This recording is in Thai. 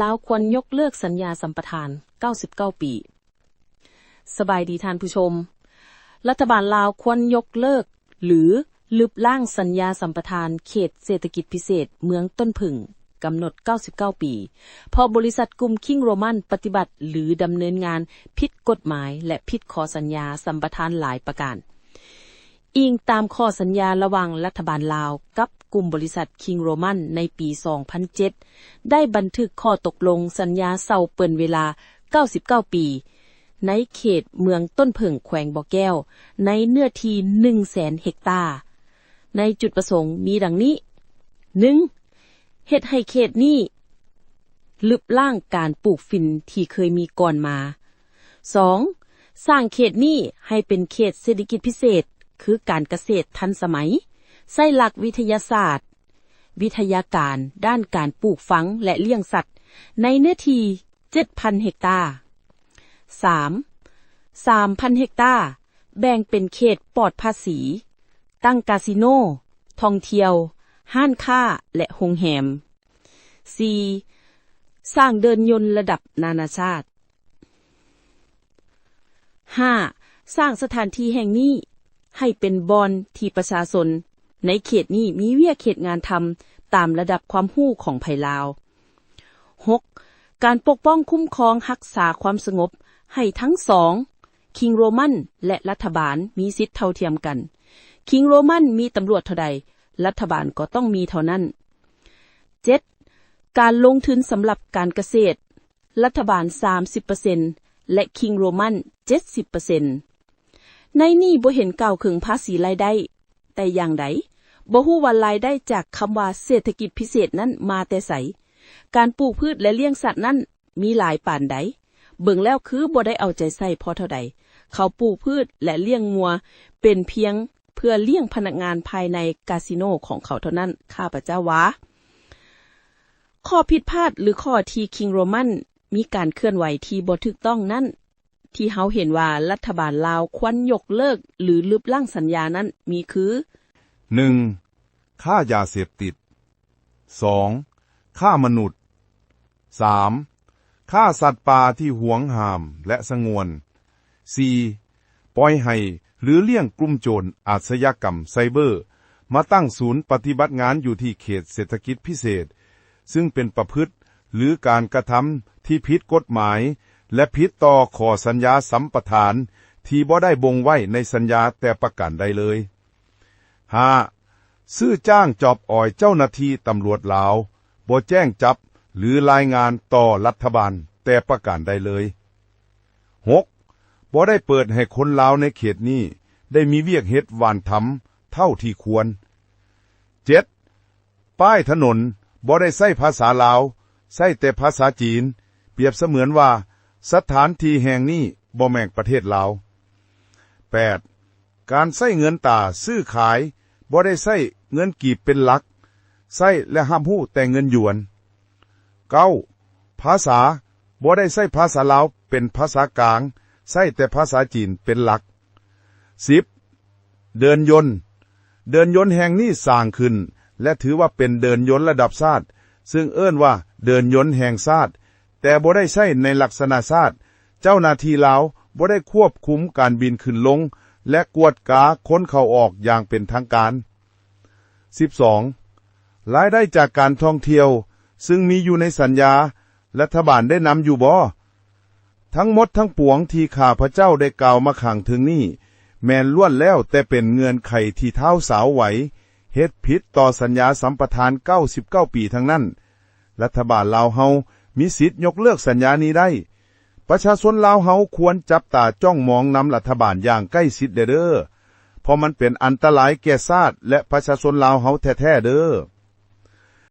ลาวควรยกเลิกสัญญาสัมปทาน99ปีสบายดีท่านผู้ชมรัฐบาลลาวควรยกเลิกหรือลบล้างสัญญาสัมปทานเขตเศรษฐกิจพิเศษเมืองต้นผึ่งกำหนด99ปีเพราะบริษัทกลุ่มคิงโรมันปฏิบัติหรือดำเนินงานผิดกฎหมายและผิดข้อสัญญาสัมปทานหลายประการอิงตามข้อสัญญาระหว่างรัฐบาลลาวกับกลุ่มบริษัทคิงโรมันในปี 2007 ได้บันทึกข้อตกลงสัญญาเช่าเปิ่นเวลา99ปีในเขตเมืองต้นผึ่งแขวงบ่อแก้วในเนื้อที่ 100,000 เฮกตาร์ในจุดประสงค์มีดังนี้ 1. เฮ็ดให้เขตนี้ลบล้างการปลูกฝิ่นที่เคยมีก่อนมา 2. สร้างเขตนี้ให้เป็นเขตเศรษฐกิจพิเศษคือการเกษตรทันสมัยใช้หลักวิทยาศาสตร์วิทยาการด้านการปลูกฝังและเลี้ยงสัตว์ในเนื้อที่ 7,000 เฮกตาร์ 3,000 เฮกตาร์แบ่งเป็นเขตปลอดภาษีตั้งคาสิโนท่องเที่ยวห้านค้าและโรงแรม 4. สร้างเดินยนต์ระดับนานาชาติ 5. สร้างสถานที่แห่งนี้ให้เป็นบอนที่ประชาชนในเขตนี้มีเวียกเขตงานทำตามระดับความรู้ของไผลาว 6. การปกป้องคุ้มครองรักษาความสงบให้ทั้งสองคิงโรมันและรัฐบาลมีสิทธิ์เท่าเทียมกันคิงโรมันมีตำรวจเท่าใดรัฐบาลก็ต้องมีเท่านั้น 7. การลงทุนสำหรับการเกษตรรัฐบาล 30% และคิงโรมัน 70%ในนี้บ่เห็นกล่าวถึงภาษีรายได้แต่อย่างใดบ่ฮู้ว่ารายได้จากคำว่าเศรษฐกิจพิเศษนั้นมาแต่ไสการปลูกพืชและเลี้ยงสัตว์นั้นมีหลายปานใดเบิ่งแล้วคือบ่ได้เอาใจใส่พอเท่าใดเขาปลูกพืชและเลี้ยงงัวเป็นเพียงเพื่อเลี้ยงพนักงานภายในคาสิโนของเขาเท่านั้นข้าพเจ้าว่าข้อผิดพลาดหรือข้อที่คิงโรมันมีการเคลื่อนไหวที่บ่ถูกต้องนั้นที่เฮาเห็นว่ารัฐบาลลาวควรยกเลิกหรือลบล้างสัญญานั้นมีคือ 1. ค่ายาเสพติด 2. ค่ามนุษย์ 3. ค่าสัตว์ป่าที่หวงห้ามและสงวน 4. ปล่อยให้หรือเลี้ยงกลุ่มโจรอาชญากรรมไซเบอร์มาตั้งศูนย์ปฏิบัติงานอยู่ที่เขตเศรษฐกิจพิเศษซึ่งเป็นประพฤติหรือการกระทำที่ผิดกฎหมายและผิดต่อข้อสัญญาสัมปทานที่บ่ได้บ่งไว้ในสัญญาแต่ประการใดเลย 5. ซื้อจ้างจอบอ้อยเจ้าหน้าที่ตำรวจลาวบ่แจ้งจับหรือรายงานต่อรัฐบาลแต่ประการใดเลย 6. บ่ได้เปิดให้คนลาวในเขตนี้ได้มีเวียกเฮ็ดหว่านทำเท่าที่ควร 7. ป้ายถนนบ่ได้ใช้ภาษาลาวใช้แต่ภาษาจีนเปรียบเสมือนว่าสถานที่แห่งนี้บ่แม่นประเทศลาว 8. การใช้เงินตาซื้อขายบ่ได้ใช้เงินกีบเป็นหลักใช้และห้ามฮู้แต่เงินหยวน 9. ภาษาบ่ได้ใช้ภาษาลาวเป็นภาษากลางใช้แต่ภาษาจีนเป็นหลัก 10. เดินยนต์แห่งนี้สร้างขึ้นและถือว่าเป็นเดินยนต์ระดับชาติซึ่งเอิ้นว่าเดินยนต์แห่งชาติแต่บ่ได้ใช้ในลักษณะชาติเจ้าหน้าที่ลาวบ่ได้ควบคุมการบินขึ้นลงและกวดกาคนเข้าออกอย่างเป็นทางการ 12. รายได้จากการท่องเที่ยวซึ่งมีอยู่ในสัญญารัฐบาลได้นำอยู่บ่ทั้งหมดทั้งปวงที่ข้าพเจ้าได้กล่าวมาข้างถึงนี้แม่นล้วนแล้วแต่เป็นเงื่อนไขที่เท้าสาวไหวเฮ็ดผิดต่อสัญญาสัมปทาน99ปีทั้งนั้นรัฐบาลลาวเฮามีสิทธิ์ยกเลิกสัญญานี้ได้ประชาชนลาวเฮาควรจับตาจ้องมองนำรัฐบาลอย่างใกล้ชิดเด้อเพราะมันเป็นอันตรายแก่ชาติและประชาชนลาวเฮาแท้ๆเด้อ